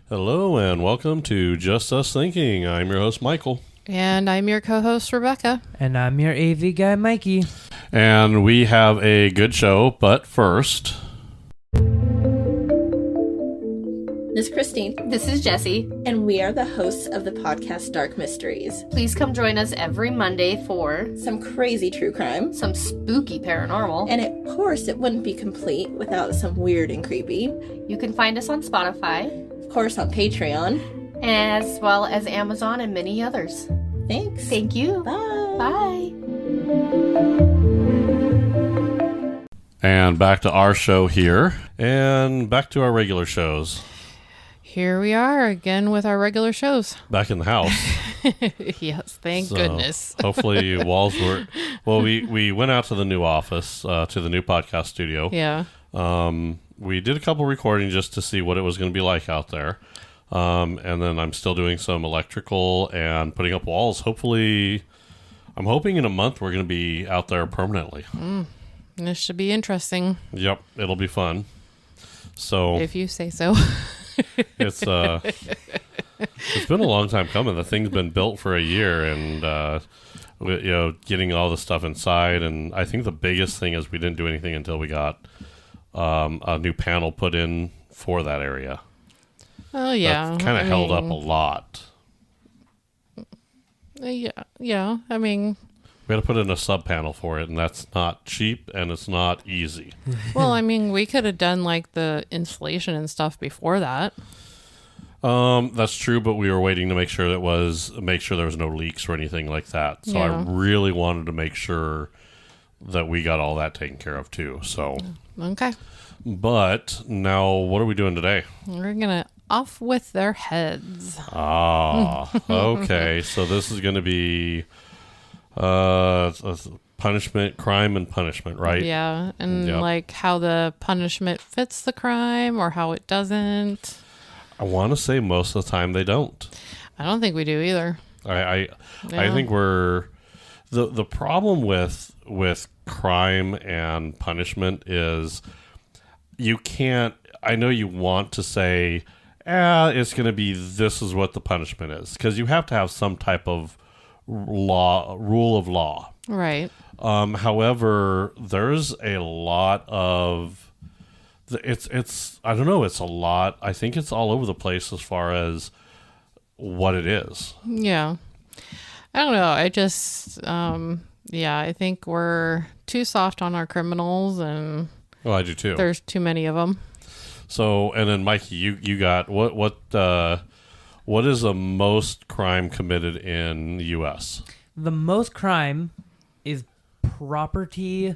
Hello and welcome to Just Us Thinking. I'm your host, Michael. And I'm your co-host, Rebecca. And I'm your AV guy, Mikey. And we have a good show, but first... This is Christine. This is Jessie. And we are the hosts of the podcast Dark Mysteries. Please come join us every Monday for some crazy true crime, some spooky paranormal, and of course it wouldn't be complete without some weird and creepy. You can find us on Spotify. Of course on Patreon. As well as Amazon and many others. Thanks. Thank you. Bye. Bye. And back to our show here. And back to our regular shows. Here we are again with our regular shows. Back in the house. Yes, thank goodness. Hopefully walls were... Well, we went out to the new office, to the new podcast studio. Yeah. We did a couple recordings just to see what it was going to be like out there. And then I'm still doing some electrical and putting up walls. Hopefully, I'm hoping in a month we're going to be out there permanently. This should be interesting. Yep, it'll be fun. So if you say so. It's been a long time coming. The thing's been built for a year, and getting all the stuff inside. And I think the biggest thing is we didn't do anything until we got a new panel put in for that area. Oh yeah, kind of held up a lot. Yeah. I mean, we had to put in a sub panel for it, and that's not cheap, and it's not easy. Well, I mean, we could have done like the insulation and stuff before that. That's true, but we were waiting to make sure there was no leaks or anything like that. So yeah. I really wanted to make sure that we got all that taken care of too. So okay. But now, what are we doing today? We're gonna off with their heads. Ah, okay. So this is going to be punishment, crime, and punishment, right? Yeah, and like how the punishment fits the crime or how it doesn't. I want to say most of the time they don't. I don't think we do either. I think we're the problem with crime and punishment is you can't. I know you want to say, it's going to be this is what the punishment is, because you have to have some type of rule of law. Right. However, there's a lot of it's I don't know, it's a lot. I think it's all over the place as far as what it is. Yeah. I don't know. I just I think we're too soft on our criminals, and I do too. There's too many of them. So, and then Mikey, you got what is the most crime committed in the U.S.? The most crime is property,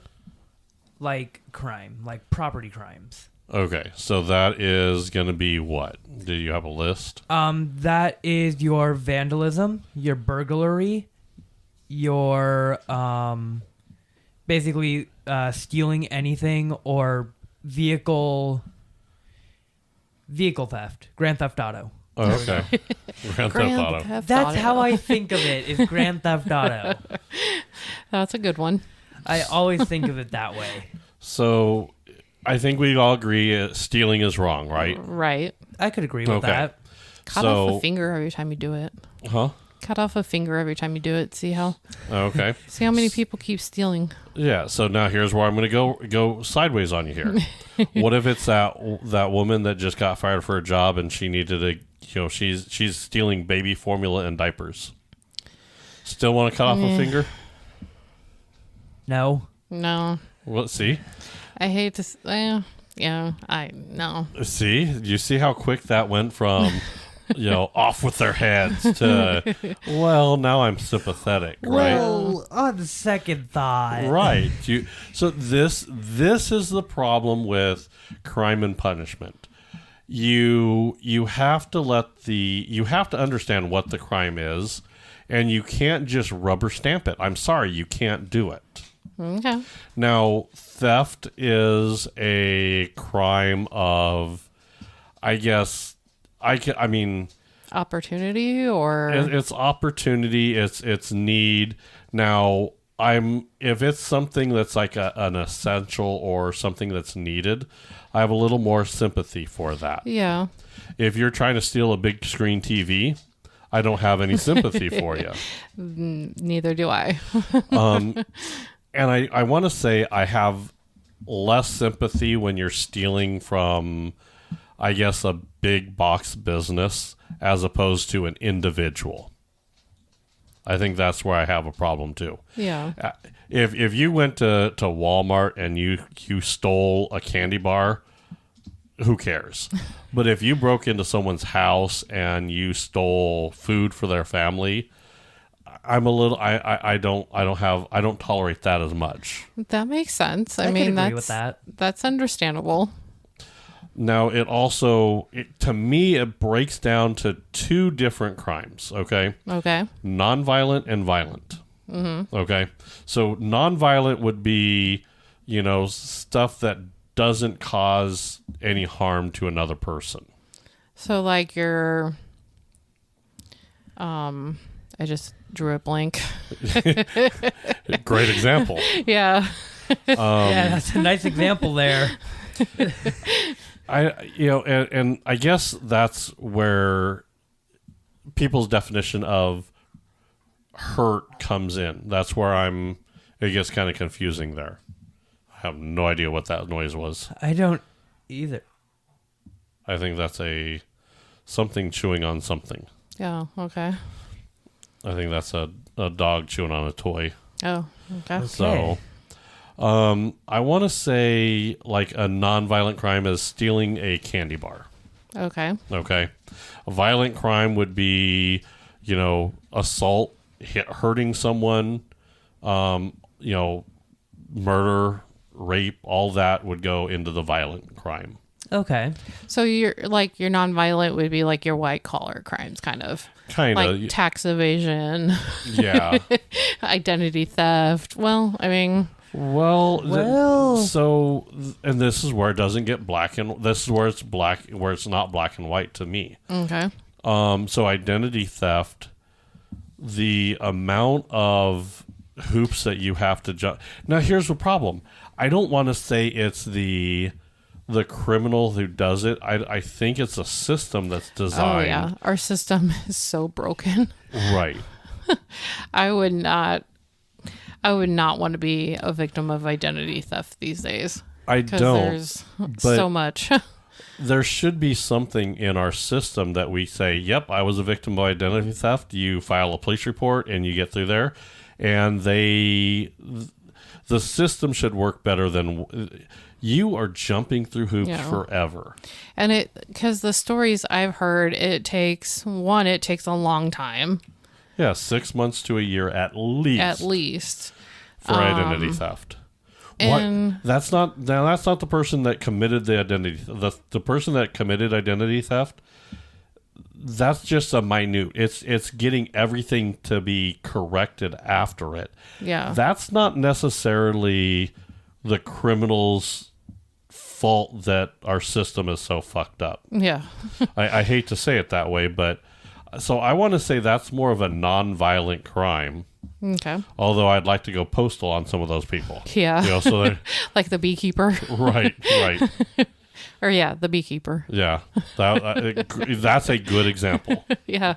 crime, like property crimes. Okay, so that is going to be what? Do you have a list? That is your vandalism, your burglary, your basically stealing anything, or vehicle theft, Grand Theft Auto. Oh, okay. Grand Theft Auto. That's how I think of it, is Grand Theft Auto. That's a good one. I always think of it that way. So I think we all agree stealing is wrong, right? Right. I could agree with that. Cut off a finger every time you do it. Huh? Cut off a finger every time you do it. See how many people keep stealing. Yeah, so now here's where I'm going to go sideways on you here. What if it's that woman that just got fired for a job and she needed she's stealing baby formula and diapers? Still want to cut off a finger? No. Well, see? I hate to no. See? You see how quick that went from off with their heads to, well, now I'm sympathetic, right? Well, on the second thought. Right. So this is the problem with crime and punishment. You have to you have to understand what the crime is, and you can't just rubber stamp it. I'm sorry, you can't do it. Okay. Now, theft is a crime of, I guess, opportunity, or it's opportunity. It's need. Now, if it's something that's like an essential or something that's needed, I have a little more sympathy for that. Yeah. If you're trying to steal a big screen TV, I don't have any sympathy for you. Neither do I. And I want to say I have less sympathy when you're stealing from, I guess, a big box business as opposed to an individual. I think that's where I have a problem too. Yeah. If you went to Walmart and you stole a candy bar, who cares? But if you broke into someone's house and you stole food for their family, I'm a little I don't tolerate that as much. That makes sense. I mean, can agree that's with that. That's understandable. Now, to me, it breaks down to two different crimes, okay? Okay. Nonviolent and violent. Mm-hmm. Okay? So, nonviolent would be, stuff that doesn't cause any harm to another person. So, like your, I just drew a blank. Great example. Yeah. Yeah, that's a nice example there. And I guess that's where people's definition of hurt comes in. That's where it gets kind of confusing there. I have no idea what that noise was. I don't either. I think that's something chewing on something. Yeah. Okay. I think that's a dog chewing on a toy. Oh, okay. So, I want to say like a nonviolent crime is stealing a candy bar. Okay. Okay. A violent crime would be, assault, hurting someone, murder, rape, all that would go into the violent crime. Okay. So your nonviolent would be like your white collar crimes, kind of. Like tax evasion. Yeah. Identity theft. Well, I mean. And this is where it doesn't get this is where it's black, where it's not black and white to me. Okay. So identity theft, the amount of hoops that you have to jump. Now, here's the problem. I don't want to say it's the criminal who does it. I think it's a system that's designed. Oh, yeah. Our system is so broken. Right. I would not want to be a victim of identity theft these days. I don't. There's so much. There should be something in our system that we say, yep, I was a victim of identity theft. You file a police report and you get through there. And the system should work better than you are jumping through hoops forever. And because the stories I've heard, it takes a long time. Yeah, 6 months to a year at least. At least. For identity theft. And that's not the person that committed the identity. The person that committed identity theft, that's just a minute. It's getting everything to be corrected after it. Yeah. That's not necessarily the criminal's fault that our system is so fucked up. Yeah. I hate to say it that way, but so I want to say that's more of a non-violent crime. Okay. Although I'd like to go postal on some of those people. Yeah. So like the beekeeper. Right. Or the beekeeper. Yeah. That's a good example. Yeah.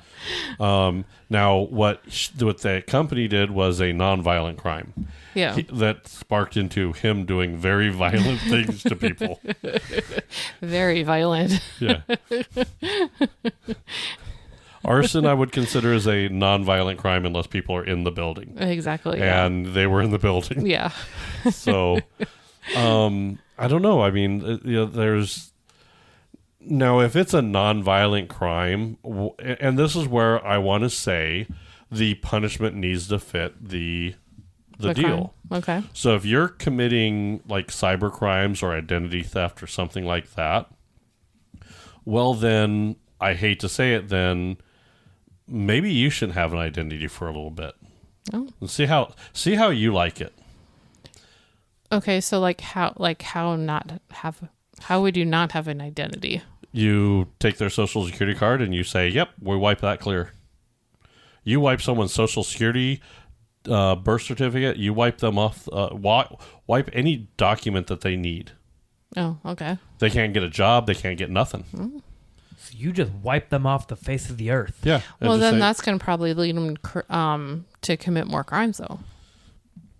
Now, what the company did was a non-violent crime. Yeah. That sparked into him doing very violent things to people. Very violent. Yeah. Arson, I would consider as a non-violent crime unless people are in the building. Exactly. And they were in the building. Yeah. So, I don't know. I mean, there's now if it's a non-violent crime, and this is where I want to say the punishment needs to fit the deal. Okay. So if you're committing like cyber crimes or identity theft or something like that, well then, I hate to say it, then maybe you shouldn't have an identity for a little bit. Oh. And see how you like it. Okay, so how would you not have an identity? You take their social security card and you say, "Yep, we wipe that clear." You wipe someone's social security birth certificate, you wipe them off. Wipe any document that they need. Oh, okay. They can't get a job. They can't get nothing. So you just wipe them off the face of the earth. Yeah. Well, then that's going to probably lead them to commit more crimes, though.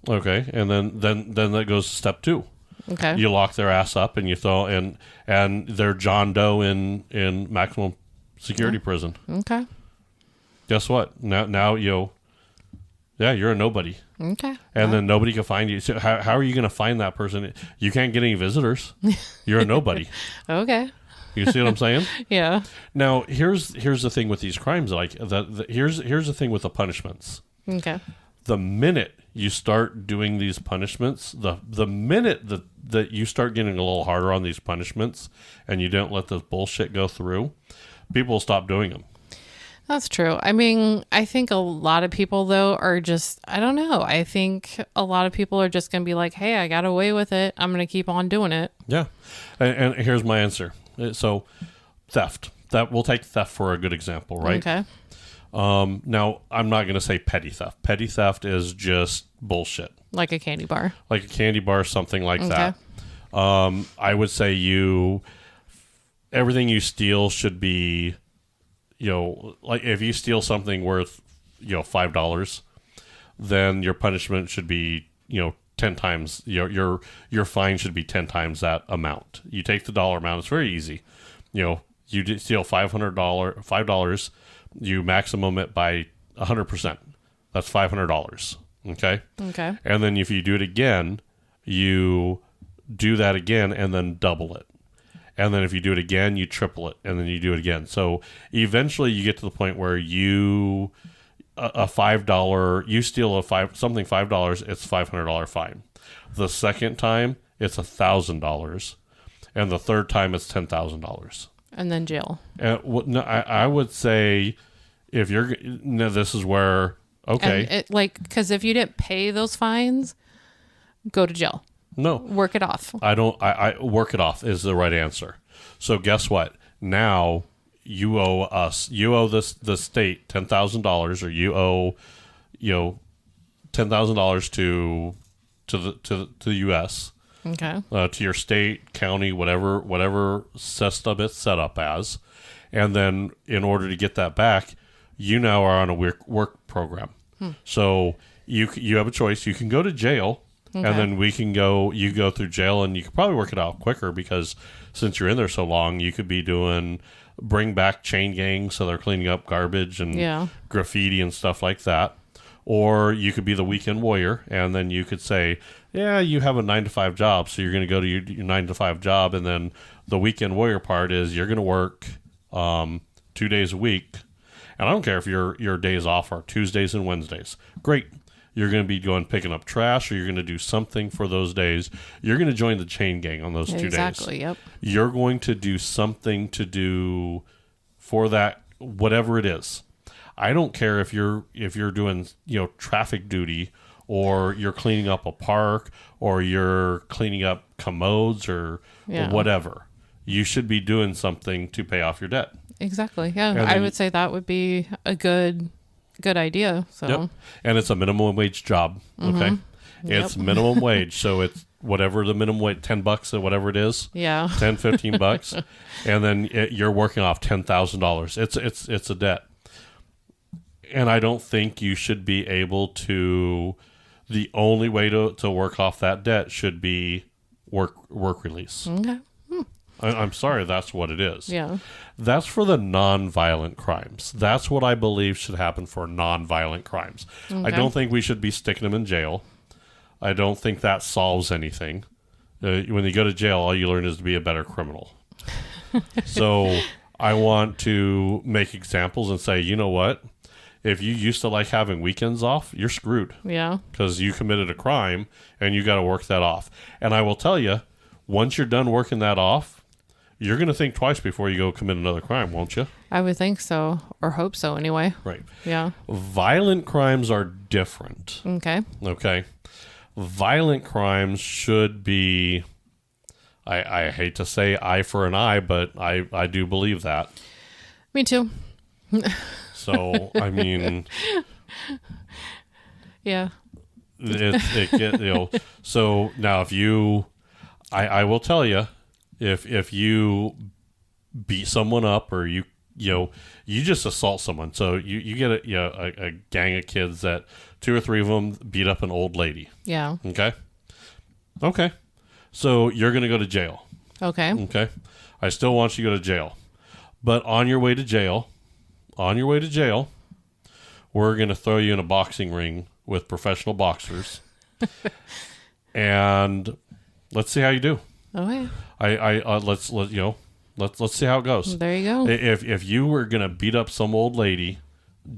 Okay, and then that goes to step 2. Okay. You lock their ass up and you throw and they're John Doe in maximum security prison. Okay. Guess what? Now you're a nobody. Okay. And then nobody can find you. So how are you going to find that person? You can't get any visitors. You're a nobody. Okay. You see what I'm saying? Yeah. Now here's the thing with these crimes. Like here's the thing with the punishments. Okay. The minute you start doing these punishments, the minute that you start getting a little harder on these punishments, and you don't let this bullshit go through, people will stop doing them. That's true. I mean, I think a lot of people, though, are just, I don't know. I think a lot of people are just going to be like, hey, I got away with it. I'm going to keep on doing it. Yeah. And here's my answer. So theft. We'll take theft for a good example, right? Okay. Now, I'm not going to say petty theft. Petty theft is just bullshit. Like a candy bar. Like a candy bar, something like Okay. that. I would say everything you steal should be, like if you steal something worth, $5, then your punishment should be, 10 times, your fine should be 10 times that amount. You take the dollar amount. It's very easy. You steal $5, you maximum it by 100%. That's $500. Okay. Okay. And then if you do it again, you do that again and then double it. And then if you do it again, you triple it, and then you do it again. So eventually you get to the point where a $5, you steal something $5, it's $500 fine. The second time it's $1,000, and the third time it's $10,000. And then jail. I would say if this is where, okay. And because if you didn't pay those fines, go to jail. No. Work it off. I work it off is the right answer. So guess what? Now you owe the state $10,000, or you owe, $10,000 to the U.S. Okay. To your state, county, whatever system it's set up as, and then in order to get that back, you now are on a work program. So you have a choice. You can go to jail. Okay. And then you go through jail, and you could probably work it out quicker, because since you're in there so long, you could be bring back chain gangs, so they're cleaning up garbage and graffiti and stuff like that. Or you could be the weekend warrior, and then you could say, yeah, you have a 9-to-5 job, so you're going to go to your 9-to-5 job, and then the weekend warrior part is you're going to work 2 days a week. And I don't care if your days off are Tuesdays and Wednesdays. Great. You're going to be picking up trash, or you're going to do something for those days. You're going to join the chain gang on those 2 days. Exactly, yep. You're going to do something to do for that, whatever it is. I don't care if you're doing, traffic duty, or you're cleaning up a park, or you're cleaning up commodes, or whatever. You should be doing something to pay off your debt. Exactly. Yeah. I would say that would be a good idea. So, yep. And it's a minimum wage job. Okay. Mm-hmm. It's minimum wage. So it's whatever the minimum wage, $10 or whatever it is. Yeah. $10-15. And then you're working off $10,000. It's a debt. And I don't think you should be able to, the only way to work off that debt should be work release. Okay. I'm sorry, that's what it is. Yeah. That's for the non-violent crimes. That's what I believe should happen for non-violent crimes. Okay. I don't think we should be sticking them in jail. I don't think that solves anything. When you go to jail, all you learn is to be a better criminal. So I want to make examples and say, you know what? If you used to like having weekends off, you're screwed. Yeah. Because you committed a crime, and you got to work that off. And I will tell you, once you're done working that off, you're going to think twice before you go commit another crime, won't you? I would think so, or hope so anyway. Right. Yeah. Violent crimes are different. Okay. Violent crimes should be, I hate to say eye for an eye, but I do believe that. Me too. So, I mean... Yeah. So now if you, I will tell you, if you beat someone up or you just assault someone, so you get a gang of kids that 2 or 3 of them beat up an old lady. Yeah. Okay. So you're going to go to jail. Okay. I still want you to go to jail. But on your way to jail, we're going to throw you in a boxing ring with professional boxers. And let's see how you do. Okay. Let's see how it goes. There you go. If you were going to beat up some old lady,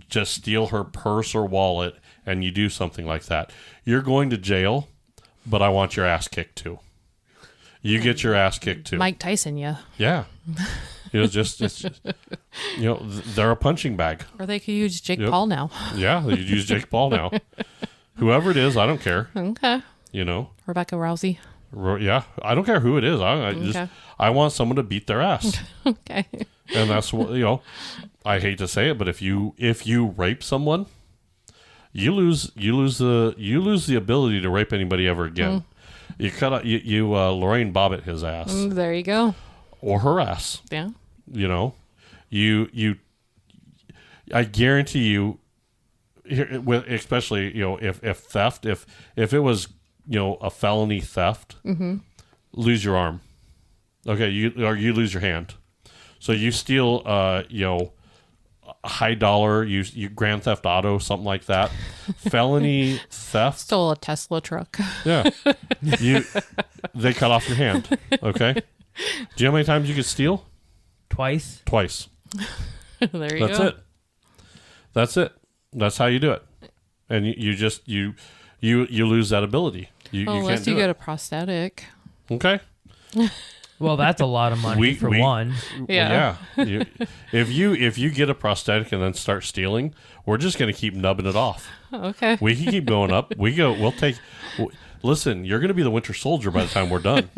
just steal her purse or wallet, and you do something like that, you're going to jail, but I want your ass kicked too. You get your ass kicked too. Mike Tyson, yeah. Yeah. It's just they're a punching bag. Or they could use Jake Paul now. Yeah, they use Jake Paul now. Whoever it is, I don't care. Okay. Yeah, Rebecca Rousey. I don't care who it is. I want someone to beat their ass. Okay. And that's what I hate to say it, but if you rape someone, you lose the ability to rape anybody ever again. You cut out Lorraine Bobbitt his ass. There you go. Or her ass. Yeah. I guarantee you, especially if theft, if it was a felony theft, lose your arm. Okay, you lose your hand. So you steal a high dollar, you Grand Theft Auto, something like that. Felony theft. Stole a Tesla truck. Yeah. They cut off your hand. Okay. Do you know how many times you could steal? Twice. There you That's go. it. That's it. That's how you do it. And you lose that ability. You Unless can't do you it. get a prosthetic. Okay. Well, that's a lot of money for one. Yeah. If you get a prosthetic and then start stealing, we're just going to keep nubbing it off. Okay. We can keep going up. Listen, you're going to be the Winter Soldier by the time we're done.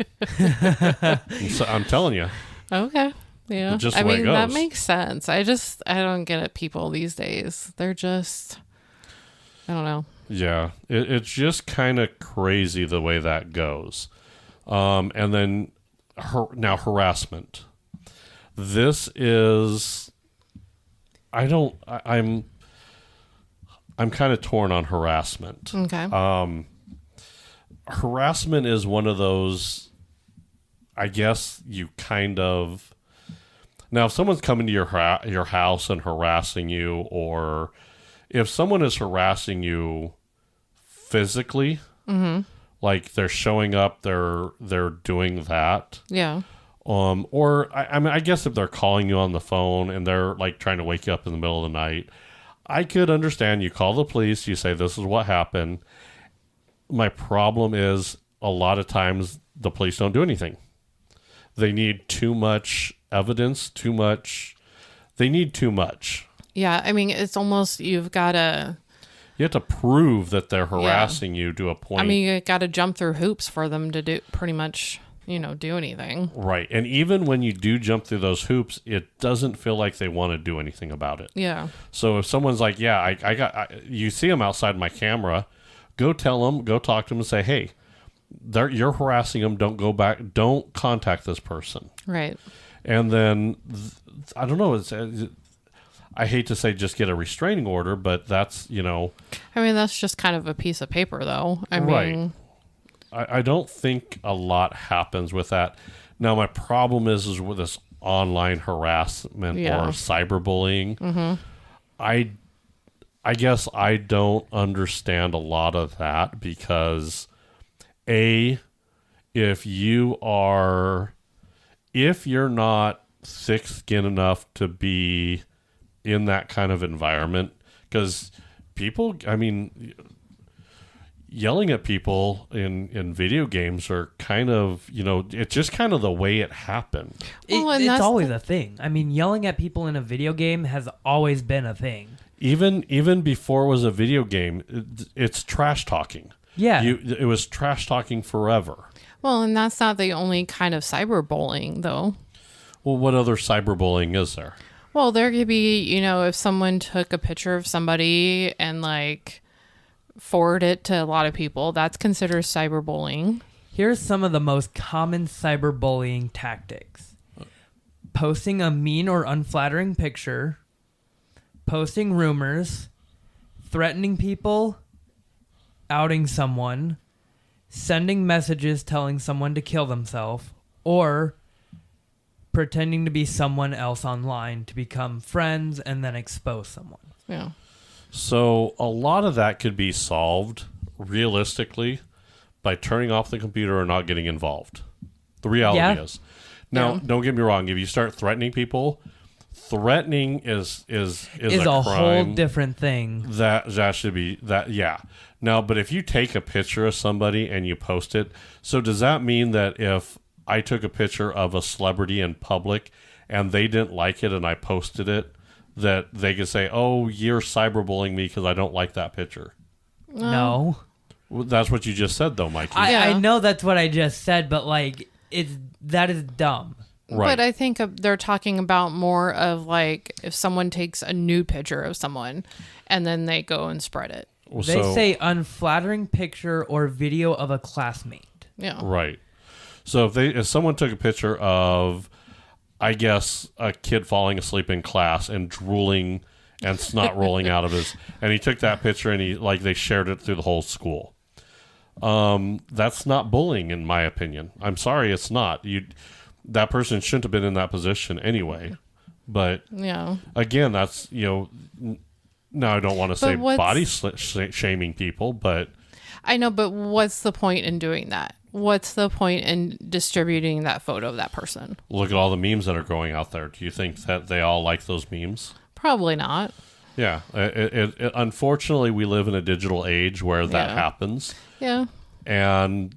So, I'm telling you. Okay. Yeah. Just the way it that goes. makes sense. I don't get it. People these days, they're just, I don't know. Yeah. It's just kind of crazy the way that goes. And then now harassment. This is, I'm kind of torn on harassment. Okay. Harassment is one of those, I guess you kind of, now if someone's coming to your house and harassing you, or if someone is harassing you physically, like they're showing up, they're doing that. Yeah. Or I guess if they're calling you on the phone and they're like trying to wake you up in the middle of the night, I could understand. You call the police, you say this is what happened. My problem is a lot of times the police don't do anything. They need too much evidence, they need too much. Yeah. I mean, it's almost, you have to prove that they're harassing you to a point. I mean, you got to jump through hoops for them to do pretty much, do anything. Right. And even when you do jump through those hoops, it doesn't feel like they want to do anything about it. Yeah. So if someone's like, you see them outside my camera, go tell them, go talk to them and say, hey, you're harassing them. Don't go back. Don't contact this person. Right. And then, I don't know. I hate to say just get a restraining order, but that's, I mean, that's just kind of a piece of paper, though. I mean, I don't think a lot happens with that. Now, my problem is with this online harassment or cyberbullying. Mm-hmm. I guess I don't understand a lot of that because, if you're not thick-skinned enough to be in that kind of environment, because people, I mean, yelling at people in video games are kind of, it's just kind of the way it happened. It's always a thing. I mean, yelling at people in a video game has always been a thing. Even before it was a video game, it's trash talking. Yeah. It was trash talking forever. Well, and that's not the only kind of cyberbullying, though. Well, what other cyberbullying is there? Well, there could be, if someone took a picture of somebody and forward it to a lot of people. That's considered cyberbullying. Here's some of the most common cyberbullying tactics. Posting a mean or unflattering picture, posting rumors, threatening people, outing someone, sending messages telling someone to kill themselves, or pretending to be someone else online to become friends and then expose someone. Yeah. So a lot of that could be solved realistically by turning off the computer or not getting involved. The reality is. Now, don't get me wrong. If you start threatening people, threatening is a whole crime. different thing. That should be that. Yeah. Now, but if you take a picture of somebody and you post it, so does that mean that if I took a picture of a celebrity in public and they didn't like it and I posted it, that they could say, "Oh, you're cyberbullying me because I don't like that picture"? No. Well, that's what you just said, though, Mikey. I know that's what I just said, but like that is dumb. Right. But I think they're talking about more of like if someone takes a nude picture of someone and then they go and spread it. Well, They say unflattering picture or video of a classmate. Yeah. Right. So if someone took a picture of, I guess, a kid falling asleep in class and drooling and snot rolling out of his, and he took that picture and they shared it through the whole school. That's not bullying, in my opinion. I'm sorry, it's not. That person shouldn't have been in that position anyway. But Yeah. again, that's now I don't want to say body shaming people, but I know, but what's the point in doing that? What's the point in distributing that photo of that person? look at all the memes that are going out there. Do you think that they all like those memes? Probably not. Yeah. Unfortunately, we live in a digital age where that Yeah. happens. Yeah. And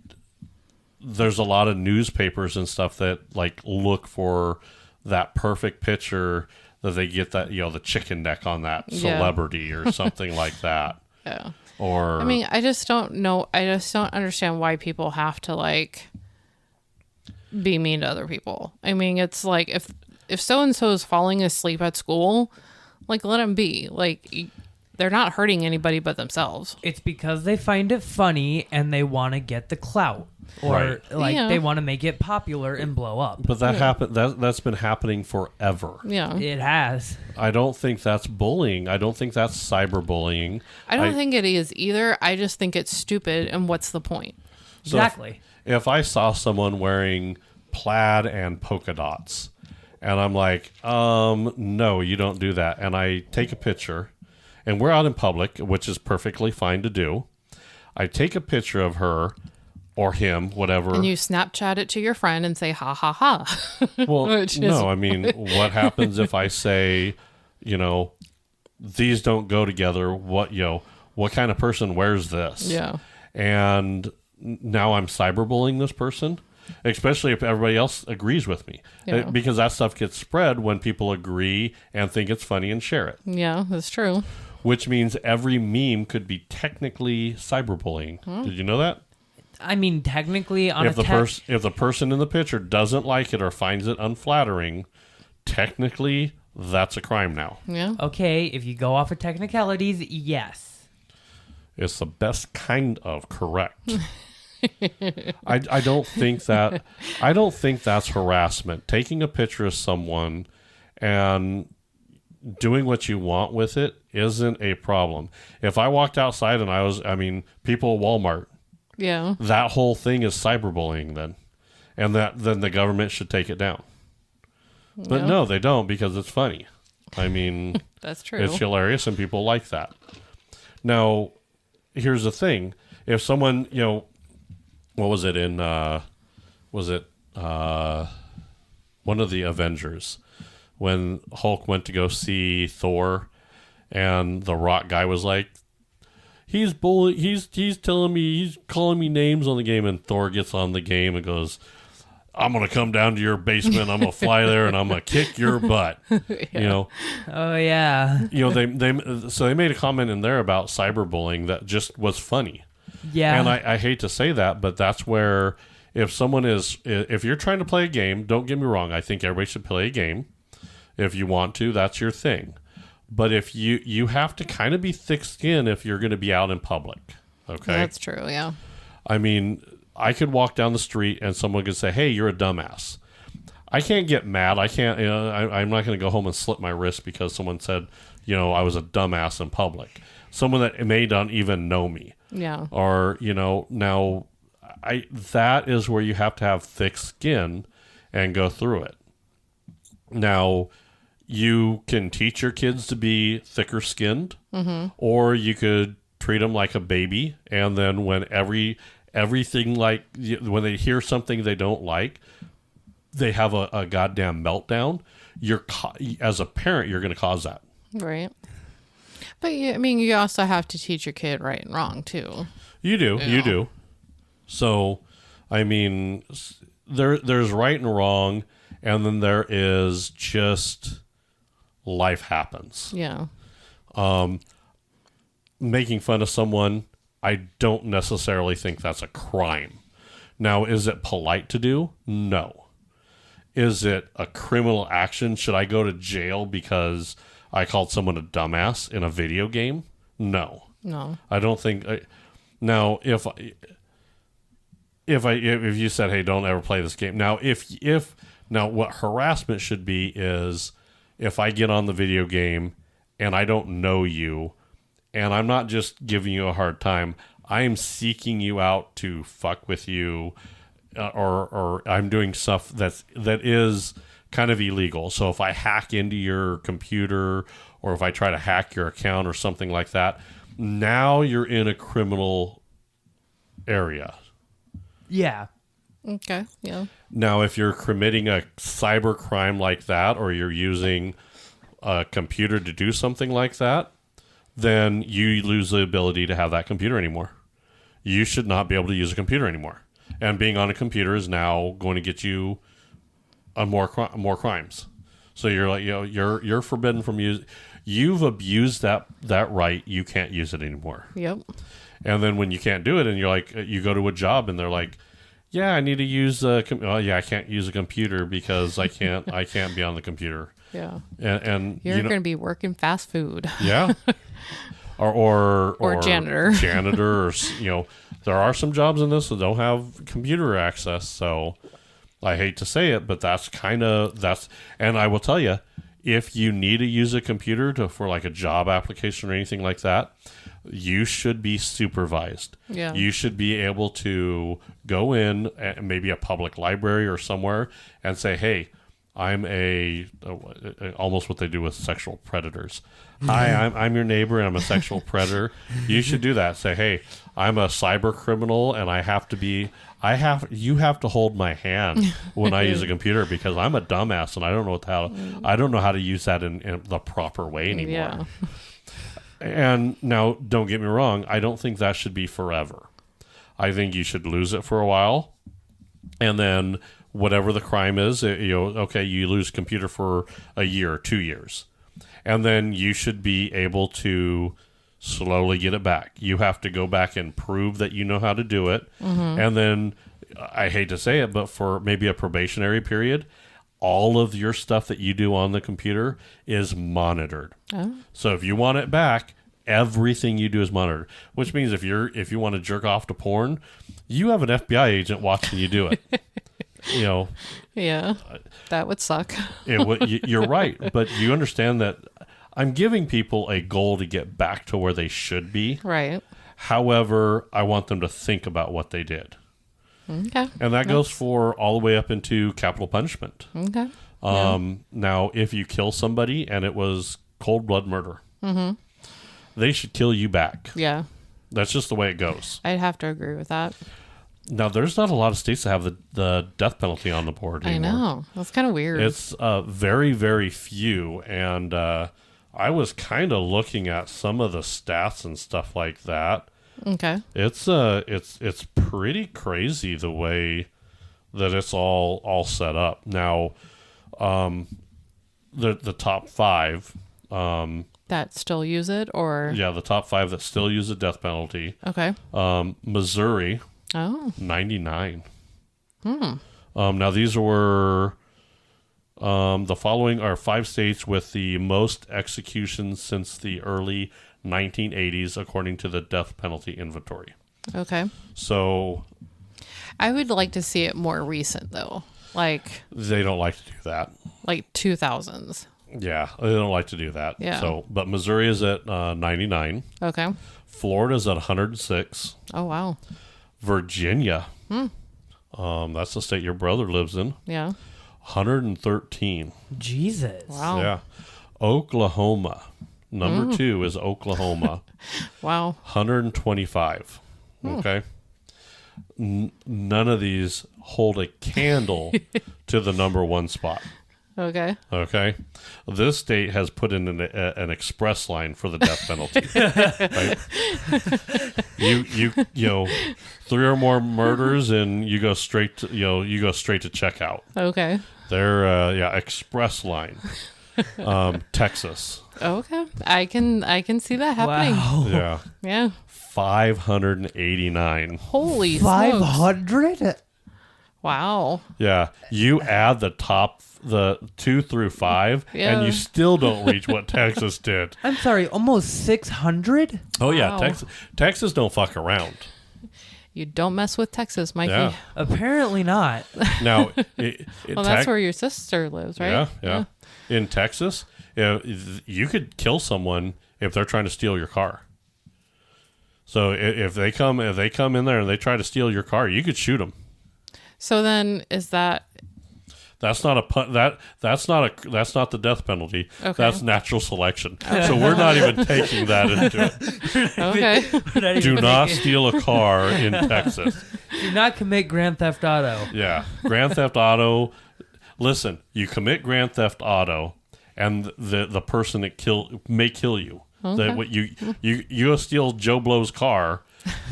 there's a lot of newspapers and stuff that look for that perfect picture that they get that, the chicken neck on that celebrity or something like that. Yeah. Or I mean, I just don't know. I just don't understand why people have to be mean to other people. I mean, it's like if so-and-so is falling asleep at school, let them be. They're not hurting anybody but themselves. It's because they find it funny and they want to get the clout. Or Right. they want to make it popular and blow up. But that's been happening forever. Yeah. It has. I don't think that's bullying. I don't think that's cyberbullying. I don't think it is either. I just think it's stupid. And what's the point? So Exactly. If I saw someone wearing plaid and polka dots, and I'm like, no, you don't do that. And I take a picture, and we're out in public, which is perfectly fine to do. I take a picture of her or him, whatever. And you Snapchat it to your friend and say, ha, ha, ha. Well, Which is- no, I mean, what happens if I say, these don't go together? What kind of person wears this? Yeah. And now I'm cyberbullying this person, especially if everybody else agrees with me. Yeah. Because that stuff gets spread when people agree and think it's funny and share it. Yeah, that's true. Which means every meme could be technically cyberbullying. Did you know that? I mean, technically, on If the person in the picture doesn't like it or finds it unflattering, technically that's a crime now. Yeah. Okay, if you go off of technicalities, yes. It's the best kind of correct. I don't think that's harassment. Taking a picture of someone and doing what you want with it isn't a problem. If I walked outside and people at Walmart, Yeah. that whole thing is cyberbullying then. And then the government should take it down. But Yeah. no, they don't, because it's funny. I mean, That's true. it's hilarious and people like that. Now, here's the thing. If someone, what was it in, one of the Avengers, when Hulk went to go see Thor and the Rock guy was like, he's telling me, he's calling me names on the game, and Thor gets on the game and goes, I'm going to come down to your basement, I'm going to fly there, and I'm going to kick your butt. Oh, yeah. They made a comment in there about cyberbullying that just was funny. Yeah. And I hate to say that, but that's where if you're trying to play a game, don't get me wrong, I think everybody should play a game. If you want to, that's your thing. But if you have to kind of be thick-skinned if you're going to be out in public. Okay. That's true. Yeah. I mean, I could walk down the street and someone could say, "Hey, you're a dumbass." I can't get mad. I can't. I'm not going to go home and slit my wrist because someone said, I was a dumbass in public. Someone that may not even know me. Yeah. Or now, that is where you have to have thick skin and go through it. Now, you can teach your kids to be thicker skinned, or you could treat them like a baby, and then when everything when they hear something they don't like, they have a goddamn meltdown. As a parent, you're going to cause that. Right. But you also have to teach your kid right and wrong too. You do. So, there's right and wrong, and then there is just life happens. Yeah. Making fun of someone, I don't necessarily think that's a crime. Now, is it polite to do? No. Is it a criminal action? Should I go to jail because I called someone a dumbass in a video game? No. I don't think. Now, if you said, "Hey, don't ever play this game," now now what harassment should be is if I get on the video game and I don't know you, and I'm not just giving you a hard time, I am seeking you out to fuck with you. Or I'm doing stuff that is kind of illegal. So if I hack into your computer or if I try to hack your account or something like that, now you're in a criminal area. Yeah. Okay. Yeah. Now, if you're committing a cyber crime like that, or you're using a computer to do something like that, then you lose the ability to have that computer anymore. You should not be able to use a computer anymore. And being on a computer is now going to get you more crimes. So you're like, you're forbidden from using. You've abused that right. You can't use it anymore. Yep. And then when you can't do it, and you're like, you go to a job, and they're like, "Yeah, I need to use I can't use a computer because I can't be on the computer." Yeah. And you're going to be working fast food. Yeah. Or janitor. Janitor, or there are some jobs in this that don't have computer access. So I hate to say it, but that's and I will tell you, if you need to use a computer for like a job application or anything like that, you should be supervised. Yeah. You should be able to go in maybe a public library or somewhere and say, "Hey, I'm almost what they do with sexual predators. Hi, I'm your neighbor and I'm a sexual predator." You should do that. Say, "Hey, I'm a cyber criminal and you have to hold my hand when I use a computer because I'm a dumbass and I don't know how to use that in the proper way anymore." Yeah. And now, don't get me wrong, I don't think that should be forever. I think you should lose it for a while, and then whatever the crime is, you lose computer for a year or 2 years. And then you should be able to slowly get it back. You have to go back and prove that you know how to do it. Mm-hmm. And then, I hate to say it, but for maybe a probationary period, all of your stuff that you do on the computer is monitored. Oh. So if you want it back, everything you do is monitored, which means if you want to jerk off to porn, you have an FBI agent watching you do it. Yeah, that would suck. You're right, but you understand that I'm giving people a goal to get back to where they should be. Right. However, I want them to think about what they did. Okay. And that goes for all the way up into capital punishment. Okay. Now, if you kill somebody and it was cold blood murder, they should kill you back. Yeah. That's just the way it goes. I'd have to agree with that. Now, there's not a lot of states that have the death penalty on the board anymore. I know. That's kind of weird. It's very, very few. And I was kind of looking at some of the stats and stuff like that. Okay. It's pretty crazy the way that it's all set up. Now, the top 5 that still use it, or the top 5 that still use the death penalty. Okay. Missouri. Oh. 99. Now these were The following are 5 states with the most executions since the early 1980s, according to the death penalty inventory. Okay. So I would like to see it more recent, though. Like they don't like to do that. Like 2000s. Yeah, they don't like to do that. Yeah. So, but Missouri is at 99. Okay. Florida's at 106. Oh, wow. Virginia. That's the state your brother lives in. Yeah. 113. Jesus. Wow. Yeah. Oklahoma. Number 2 is Oklahoma. Wow. 125. Okay. None of these hold a candle to the number 1 spot. Okay. Okay. This state has put in an express line for the death penalty. Right? You know, 3 or more murders and you go straight to checkout. Okay. They're express line. Texas. Okay. I can see that happening. Wow. Yeah. Yeah. 589. Holy smokes. 500? Wow. Yeah. You add the 2 through 5 Yeah. and you still don't reach what Texas did. I'm sorry, almost 600? Oh yeah, Wow. Texas don't fuck around. You don't mess with Texas, Mikey. Yeah. Apparently not. Now, Well, that's where your sister lives, right? Yeah. In Texas, you could kill someone if they're trying to steal your car. So if they come in there and they try to steal your car, you could shoot them. So then is that That's not that's not the death penalty. Okay. That's natural selection. So we're not even taking that into it. okay? Do not steal a car in Texas. Do not commit Grand Theft Auto. Yeah. Grand Theft Auto. Listen, you commit Grand Theft Auto and the person that may kill you. Okay. That what you go steal Joe Blow's car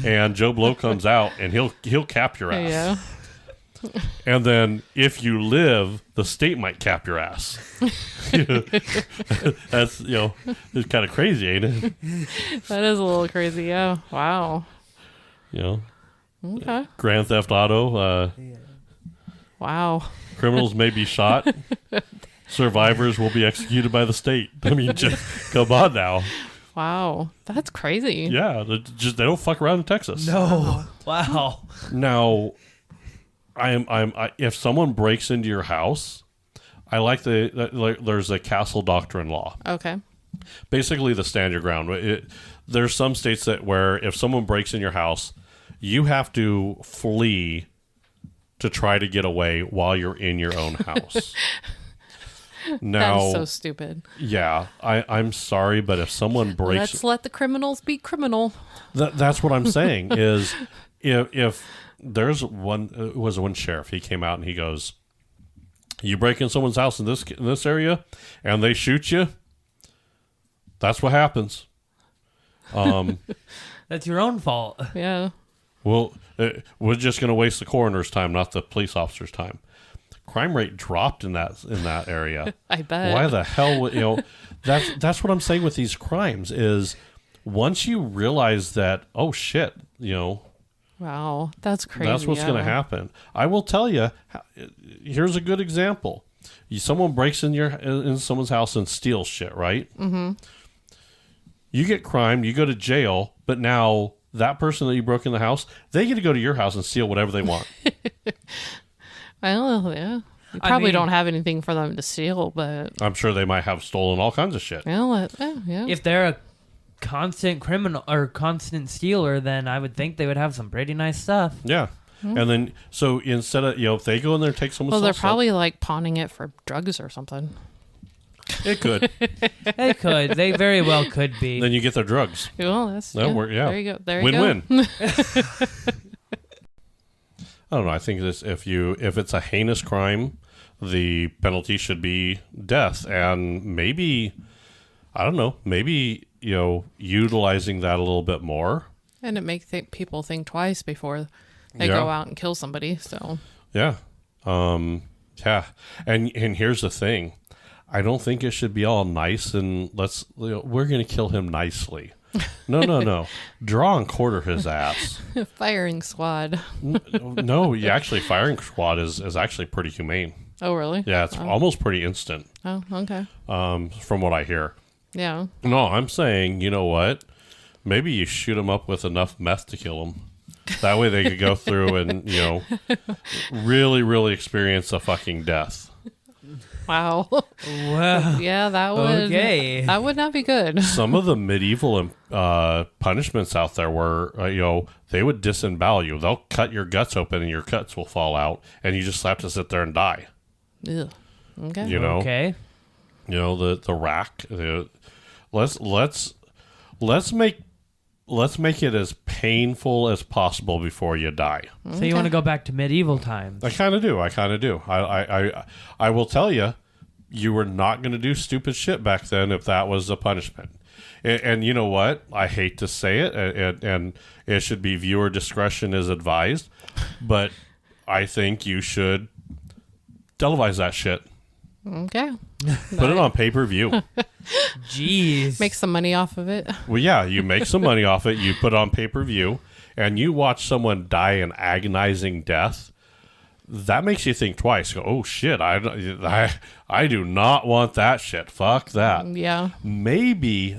and Joe Blow comes out and he'll cap your ass. Yeah. And then if you live, the state might cap your ass. That's, it's kind of crazy, ain't it? That is a little crazy. Yeah. Wow. Okay. Grand Theft Auto, Wow. criminals may be shot. Survivors will be executed by the state. I mean, just come on now. Wow. That's crazy. Yeah, they don't fuck around in Texas. No. Wow. Now, if someone breaks into your house, I like there's a castle doctrine law. Okay. Basically, the stand your ground. There's some states where if someone breaks in your house, you have to flee to try to get away while you're in your own house. Now, That is so stupid. yeah, I'm sorry, but if someone breaks, Let's let the criminals be criminal. that's what I'm saying is if there's one sheriff, he came out and he goes, you break in someone's house in this area and they shoot you, that's what happens. That's your own fault. Yeah. Well, we're just going to waste the coroner's time, not the police officer's time. Crime rate dropped in that area. I bet. Why the hell that's what I'm saying with these crimes is once you realize that, oh shit, Wow. That's crazy. that's what's going to happen. I will tell you, here's a good example. Someone breaks in someone's house and steals shit, right? Mm-hmm. You get crimed, you go to jail, but now that person that you broke in the house, they get to go to your house and steal whatever they want. Well, yeah. You probably don't have anything for them to steal, but I'm sure they might have stolen all kinds of shit. yeah. If they're a constant criminal or constant stealer, then I would think they would have some pretty nice stuff. Yeah. And then, so instead of, if they go in there and take someone's Well, they're stuff, probably like pawning it for drugs or something. it could. They could. They very well could be. Then you get their drugs. Well, that's yeah. There you go. There you Win-win. go. I don't know. I think if it's a heinous crime, the penalty should be death, and maybe, I don't know, utilizing that a little bit more. And it makes people think twice before they go out and kill somebody. So yeah, yeah. And here's the thing, I don't think it should be all nice and we're gonna kill him nicely. No. Draw and quarter his ass. firing squad. No, actually, firing squad is actually pretty humane. Oh, really? Yeah, it's almost pretty instant. Oh, okay. From what I hear. Yeah. No, I'm saying, you know what? Maybe you shoot them up with enough meth to kill them. That way they could go through and, really, really experience a fucking death. Wow. Wow. Yeah, that would not be good. Some of the medieval punishments out there were, they would disembowel you. They'll cut your guts open and your guts will fall out, and you just have to sit there and die. Ugh. Okay. Okay. The rack. Let's make it as painful as possible before you die. So you want to go back to medieval times? I kind of do. I will tell you, you were not going to do stupid shit back then if that was a punishment. And you know what? I hate to say it, and it should be viewer discretion is advised, but I think you should televise that shit. Okay. Put it on pay-per-view. Jeez. Make some money off of it. Well, yeah, you make some money off it. You put it on pay-per-view, and you watch someone die an agonizing death. That makes you think twice. Go, oh shit! I do not want that shit. Fuck that. Yeah. Maybe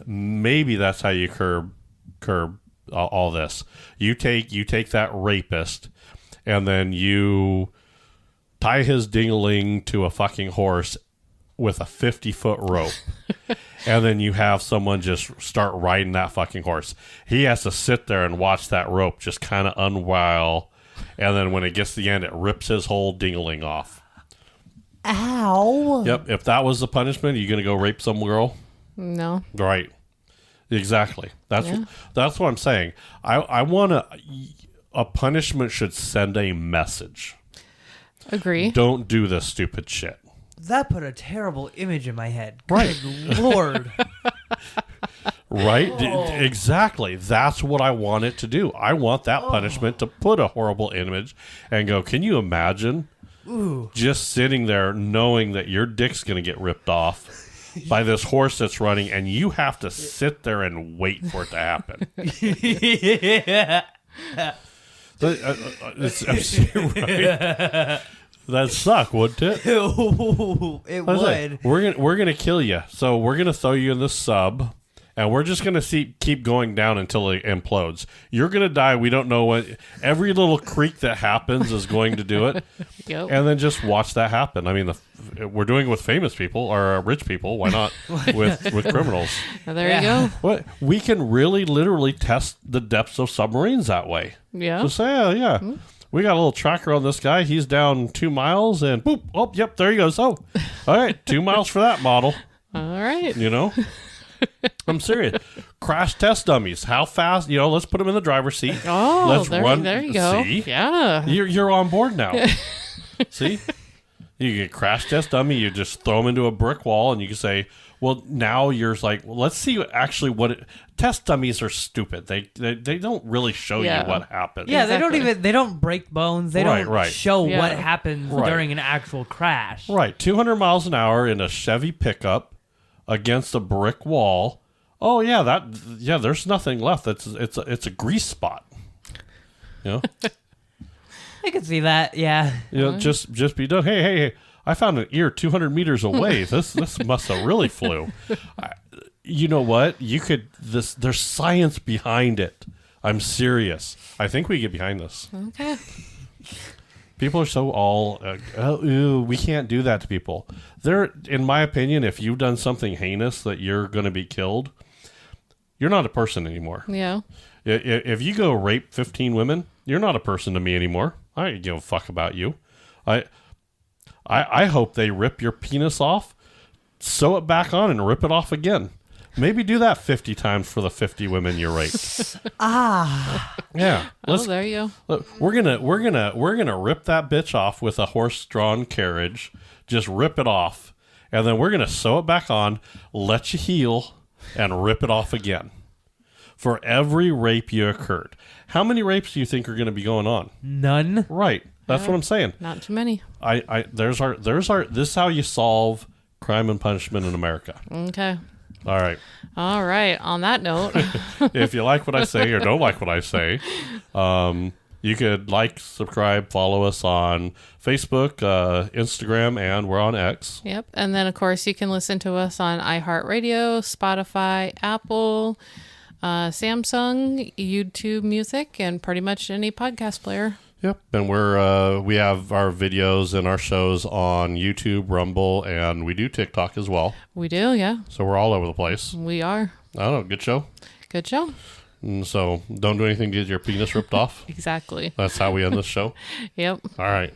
that's how you curb all this. You take that rapist, and then you tie his ding-a-ling to a fucking horse with a 50-foot rope. And then you have someone just start riding that fucking horse. He has to sit there and watch that rope just kind of unwile. And then when it gets to the end, it rips his whole ding-a-ling off. Ow. Yep. If that was the punishment, are you going to go rape some girl? No. Right. Exactly. That's what I'm saying. I want a punishment should send a message. Agree. Don't do this stupid shit. That put a terrible image in my head. Right. Good Lord. Right? Exactly. That's what I want it to do. I want that punishment to put a horrible image and go, can you imagine just sitting there knowing that your dick's going to get ripped off by this horse that's running and you have to sit there and wait for it to happen? Yeah. Right? That'd suck, wouldn't it? It would. We're gonna kill you, so we're gonna throw you in the sub, and we're just gonna keep going down until it implodes. You're gonna die. We don't know what. Every little creak that happens is going to do it. Yep. And then just watch that happen. I mean, we're doing it with famous people or rich people. Why not with criminals? Well, there you go. What we can really, literally test the depths of submarines that way. Yeah. So say, we got a little tracker on this guy. He's down 2 miles, and boop. Oh, yep, there he goes. Oh, all right, 2 miles for that model. All right. I'm serious. Crash test dummies. How fast? Let's put them in the driver's seat. Oh, let's there you go. See? Yeah. You're on board now. See? You get crash test dummy. You just throw them into a brick wall, and you can say, well, now you're like, well, let's see actually what test dummies are stupid. They don't really show you what happens. Yeah, Exactly. they don't break bones. They don't show what happens during an actual crash. Right. 200 miles an hour in a Chevy pickup against a brick wall. Oh yeah, there's nothing left. It's a grease spot. I can see that. Yeah. Just be done. Hey. I found an ear 200 meters away. This must have really flew. You know what? There's science behind it. I'm serious. I think we get behind this. Okay. People are so we can't do that to people. In my opinion, if you've done something heinous that you're going to be killed, you're not a person anymore. Yeah. If you go rape 15 women, you're not a person to me anymore. I don't give a fuck about you. I hope they rip your penis off, sew it back on, and rip it off again. Maybe do that 50 times for the 50 women you raped. Yeah. There you go. Look, we're gonna rip that bitch off with a horse-drawn carriage. Just rip it off, and then we're gonna sew it back on, let you heal, and rip it off again. For every rape you occurred. How many rapes do you think are going to be going on? None. Right. That's what I'm saying. Not too many. This is how you solve crime and punishment in America. Okay. All right. On that note, If you like what I say or don't like what I say, You could like, subscribe, follow us on Facebook, Instagram, and we're on X. Yep. And then, of course, you can listen to us on iHeartRadio, Spotify, Apple, Samsung, YouTube Music, and pretty much any podcast player. Yep. And we have our videos and our shows on YouTube, Rumble, and we do TikTok as well. We do, yeah. So we're all over the place. We are. I don't know. Good show. Good show. And so don't do anything to get your penis ripped off. Exactly. That's how we end this show. Yep. All right.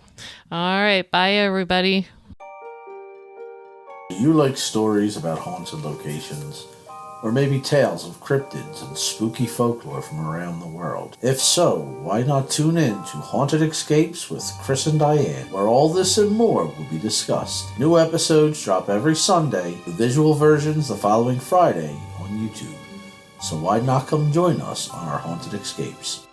All right. Bye, everybody. Do you like stories about haunted locations? Or maybe tales of cryptids and spooky folklore from around the world? If so, why not tune in to Haunted Escapes with Chris and Diane, where all this and more will be discussed. New episodes drop every Sunday, with visual versions the following Friday on YouTube. So why not come join us on our Haunted Escapes?